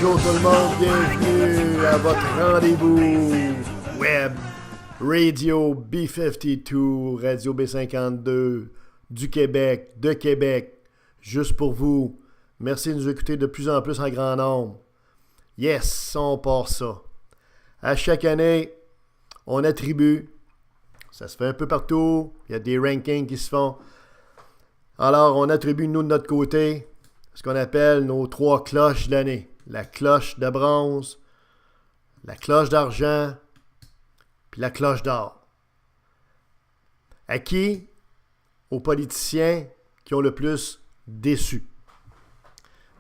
bonjour tout le monde, bienvenue à votre rendez-vous web Radio B52, Radio B52 du Québec, de Québec, juste pour vous. Merci de nous écouter de plus en plus en grand nombre. Yes, on part ça. À chaque année, on attribue, ça se fait un peu partout, il y a des rankings qui se font. Alors, on attribue, nous, de notre côté, ce qu'on appelle nos 3 cloches de l'année. La cloche de bronze, la cloche d'argent, puis la cloche d'or. À qui? Aux politiciens qui ont le plus déçu.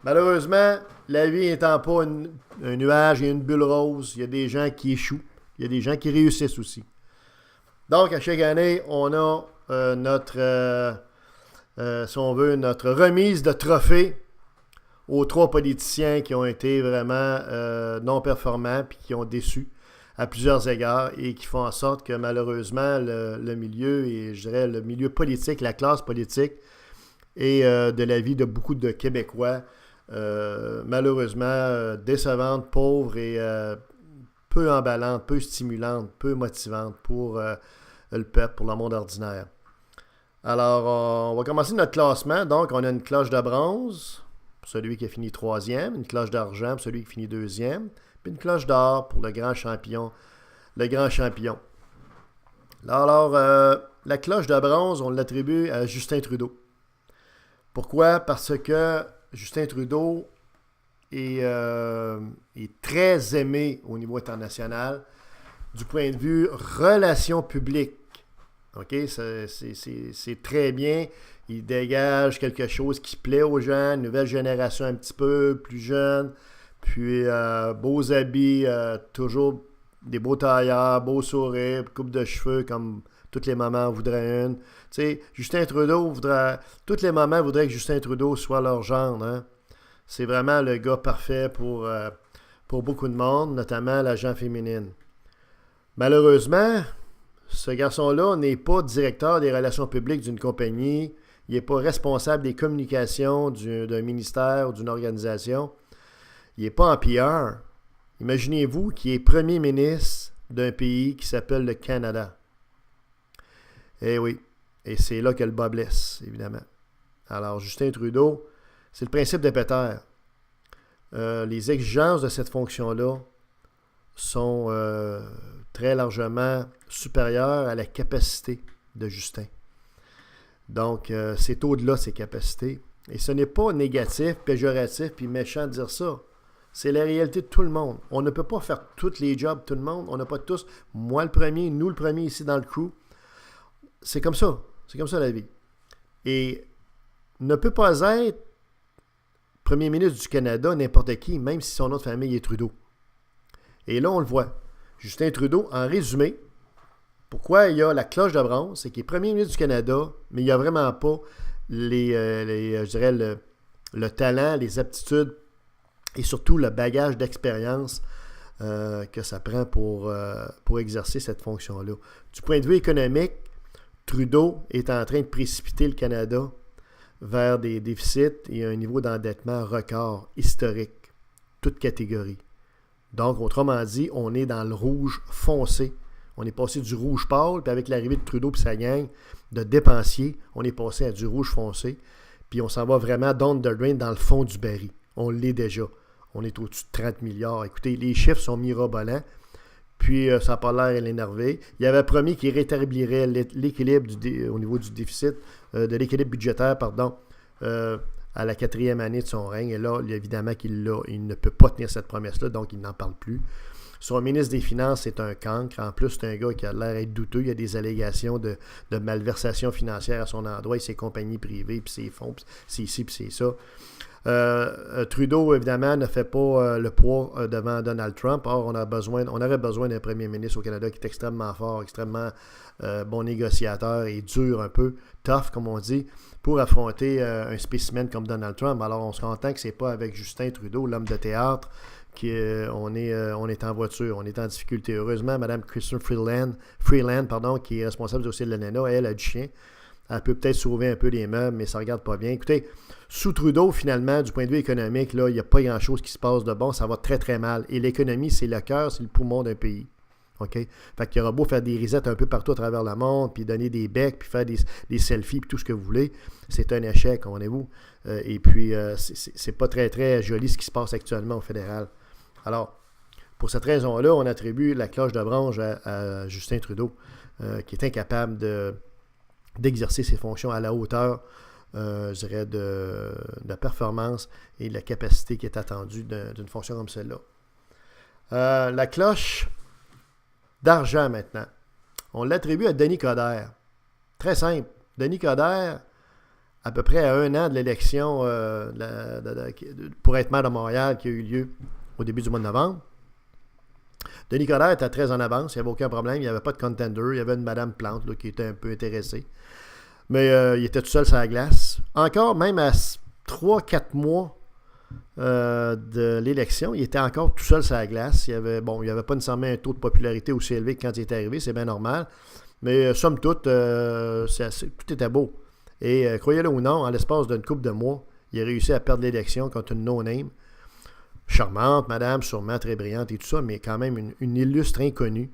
Malheureusement, la vie n'étant pas un nuage et une bulle rose, il y a des gens qui échouent, il y a des gens qui réussissent aussi. Donc, à chaque année, on a notre remise de trophée aux 3 politiciens qui ont été vraiment non performants puis qui ont déçu à plusieurs égards et qui font en sorte que malheureusement le milieu, et je dirais le milieu politique, la classe politique et de la vie de beaucoup de Québécois, malheureusement décevante, pauvre et peu emballante, peu stimulante, peu motivante pour le peuple, pour le monde ordinaire. Alors, on va commencer notre classement. Donc, on a une cloche de bronze pour celui qui a fini 3e, une cloche d'argent pour celui qui finit 2e, puis une cloche d'or pour le grand champion. Alors, la cloche de bronze, on l'attribue à Justin Trudeau. Pourquoi? Parce que Justin Trudeau est très aimé au niveau international du point de vue relations publiques. OK? C'est très bien. Il dégage quelque chose qui plaît aux gens, une nouvelle génération un petit peu plus jeune, puis beaux habits, toujours des beaux tailleurs, beaux sourires, coupe de cheveux comme toutes les mamans voudraient une. Tu sais, Justin Trudeau toutes les mamans voudraient que Justin Trudeau soit leur gendre. Hein? C'est vraiment le gars parfait pour beaucoup de monde, notamment la gente féminine. Malheureusement, ce garçon-là n'est pas directeur des relations publiques d'une compagnie. Il n'est pas responsable des communications d'un ministère ou d'une organisation. Il n'est pas en PR. Imaginez-vous qu'il est premier ministre d'un pays qui s'appelle le Canada. Eh oui. Et c'est là que le bas blesse, évidemment. Alors, Justin Trudeau, c'est le principe de Peter. Les exigences de cette fonction-là sont très largement supérieures à la capacité de Justin. Donc, c'est au-delà de ses capacités. Et ce n'est pas négatif, péjoratif puis méchant de dire ça. C'est la réalité de tout le monde. On ne peut pas faire tous les jobs de tout le monde. On n'a pas tous, moi le premier, nous le premier ici dans le crew. C'est comme ça. C'est comme ça la vie. Et ne peut pas être premier ministre du Canada n'importe qui, même si son nom de famille est Trudeau. Et là, on le voit. Justin Trudeau, en résumé, pourquoi il y a la cloche de bronze, c'est qu'il est premier ministre du Canada, mais il n'y a vraiment pas je dirais le talent, les aptitudes et surtout le bagage d'expérience que ça prend pour exercer cette fonction-là. Du point de vue économique, Trudeau est en train de précipiter le Canada vers des déficits et un niveau d'endettement record, historique, toute catégorie. Donc, autrement dit, on est dans le rouge foncé. On est passé du rouge pâle, puis avec l'arrivée de Trudeau et sa gang de dépensiers, on est passé à du rouge foncé, puis on s'en va vraiment down the drain dans le fond du baril. On l'est déjà. On est au-dessus de 30 milliards. Écoutez, les chiffres sont mirobolants, puis ça n'a pas l'air à l'énerver. Il avait promis qu'il rétablirait l'équilibre au niveau du déficit, de l'équilibre budgétaire, à la 4e année de son règne. Et là, évidemment il ne peut pas tenir cette promesse-là, donc il n'en parle plus. Son ministre des Finances est un cancre. En plus, c'est un gars qui a l'air d'être douteux. Il y a des allégations de malversation financière à son endroit et ses compagnies privées, puis ses fonds, puis c'est ici, puis c'est ça. Trudeau, évidemment, ne fait pas le poids devant Donald Trump. Or, on aurait besoin d'un premier ministre au Canada qui est extrêmement fort, extrêmement bon négociateur et dur un peu, tough, comme on dit, pour affronter un spécimen comme Donald Trump. Alors, on se contente que c'est pas avec Justin Trudeau, l'homme de théâtre, on est en voiture, on est en difficulté. Heureusement, Mme Chrystia Freeland, qui est responsable du dossier de l'ANENA, elle a du chien. Elle peut peut-être sauver un peu les meubles, mais ça ne regarde pas bien. Écoutez, sous Trudeau, finalement, du point de vue économique, là, il n'y a pas grand-chose qui se passe de bon. Ça va très, très mal. Et l'économie, c'est le cœur, c'est le poumon d'un pays. OK? Fait qu'il y aura beau faire des risettes un peu partout à travers le monde, puis donner des becs, puis faire des selfies, puis tout ce que vous voulez. C'est un échec, comprenez-vous? Et puis, c'est pas très, très joli ce qui se passe actuellement au fédéral. Alors, pour cette raison-là, on attribue la cloche de bronze à Justin Trudeau, qui est incapable d'exercer ses fonctions à la hauteur, je dirais, de performance et de la capacité qui est attendue d'une fonction comme celle-là. La cloche d'argent maintenant. On l'attribue à Denis Coderre. Très simple. Denis Coderre, à peu près à 1 an de l'élection pour être maire de Montréal qui a eu lieu au début du mois de novembre, Denis Coderre était très en avance, il n'y avait aucun problème, il n'y avait pas de contender, il y avait une Madame Plante là, qui était un peu intéressée. Mais il était tout seul sur la glace. Encore, même à 3-4 mois de l'élection, il était encore tout seul sur la glace. Il n'y avait pas nécessairement un taux de popularité aussi élevé que quand il est arrivé, c'est bien normal. Mais somme toute, tout était beau. Et croyez-le ou non, en l'espace d'une couple de mois, il a réussi à perdre l'élection contre une no-name. Charmante, madame, sûrement très brillante et tout ça, mais quand même une illustre inconnue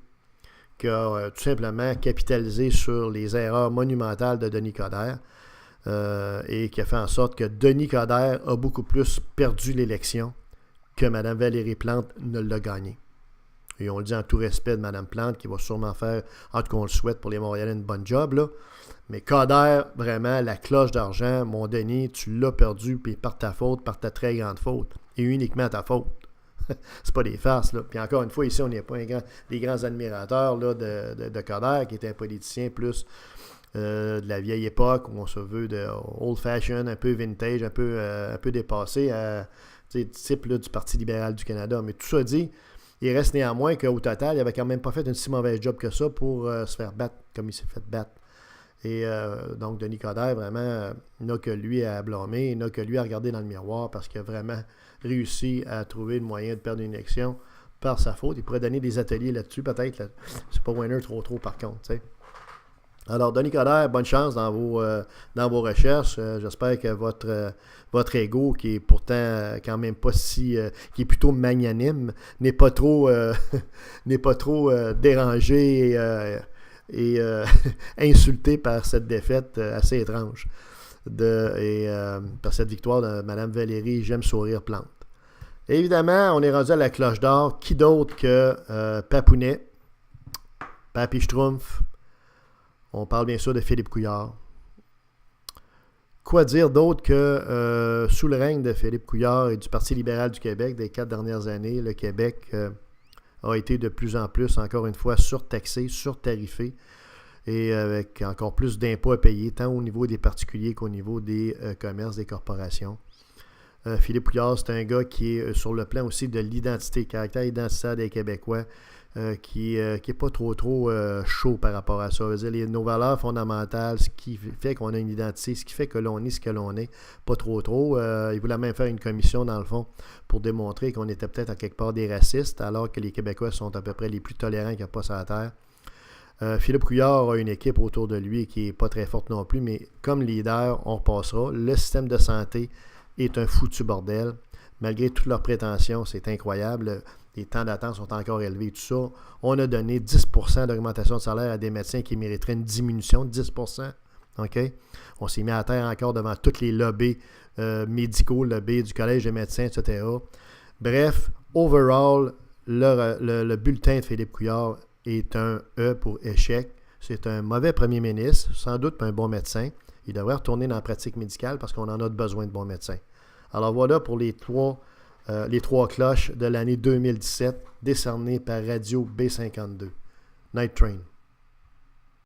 qui a tout simplement capitalisé sur les erreurs monumentales de Denis Coderre et qui a fait en sorte que Denis Coderre a beaucoup plus perdu l'élection que Mme Valérie Plante ne l'a gagné. Et on le dit en tout respect de Mme Plante, qui va sûrement faire, en tout cas on le souhaite pour les Montréalais, une bonne job, là. Mais Coderre, vraiment, la cloche d'argent, mon Denis, tu l'as perdu, puis par ta faute, par ta très grande faute, et uniquement ta faute. C'est pas des farces, là. Puis encore une fois, ici, on n'est pas des grands admirateurs là, de Coderre, qui était un politicien plus de la vieille époque, où on se veut de old-fashioned, un peu vintage, un peu dépassé, type là, du Parti libéral du Canada. Mais tout ça dit, il reste néanmoins qu'au total, il n'avait quand même pas fait une si mauvaise job que ça pour se faire battre comme il s'est fait battre. Et donc, Denis Coderre, vraiment, n'a que lui à blâmer, n'a que lui à regarder dans le miroir parce qu'il a vraiment réussi à trouver le moyen de perdre une élection par sa faute. Il pourrait donner des ateliers là-dessus, peut-être. Là. C'est pas winner trop, par contre. T'sais. Alors, Denis Coderre, bonne chance dans vos recherches. J'espère que votre ego, qui est pourtant quand même pas si... qui est plutôt magnanime, n'est pas trop dérangé et insulté par cette défaite assez étrange par cette victoire de Mme Valérie J'aime sourire Plante. Et évidemment, on est rendu à la cloche d'or. Qui d'autre que Papounet, Papy Schtroumpf. On parle bien sûr de Philippe Couillard. Quoi dire d'autre que sous le règne de Philippe Couillard et du Parti libéral du Québec des 4 dernières années, le Québec a été de plus en plus, encore une fois, surtaxé, surtarifé et avec encore plus d'impôts à payer, tant au niveau des particuliers qu'au niveau des commerces, des corporations. Philippe Couillard, c'est un gars qui est sur le plan aussi de l'identité, caractère identitaire des Québécois, qui n'est pas trop chaud par rapport à ça. Je veux dire, nos valeurs fondamentales, ce qui fait qu'on a une identité, ce qui fait que l'on est ce que l'on est, pas trop. Il voulait même faire une commission, dans le fond, pour démontrer qu'on était peut-être à quelque part des racistes, alors que les Québécois sont à peu près les plus tolérants qu'il n'y a pas sur la terre. Philippe Couillard a une équipe autour de lui qui n'est pas très forte non plus, mais comme leader, on repassera. Le système de santé est un foutu bordel. Malgré toutes leurs prétentions, c'est incroyable. Les temps d'attente sont encore élevés, tout ça. On a donné 10% d'augmentation de salaire à des médecins qui mériteraient une diminution de 10%. OK? On s'est mis à terre encore devant tous les lobbies médicaux, lobbies du Collège des médecins, etc. Bref, overall, le bulletin de Philippe Couillard est un E pour échec. C'est un mauvais premier ministre, sans doute pas un bon médecin. Il devrait retourner dans la pratique médicale parce qu'on en a besoin de bons médecins. Alors voilà pour les trois cloches de l'année 2017 décernées par Radio B52. Night Train.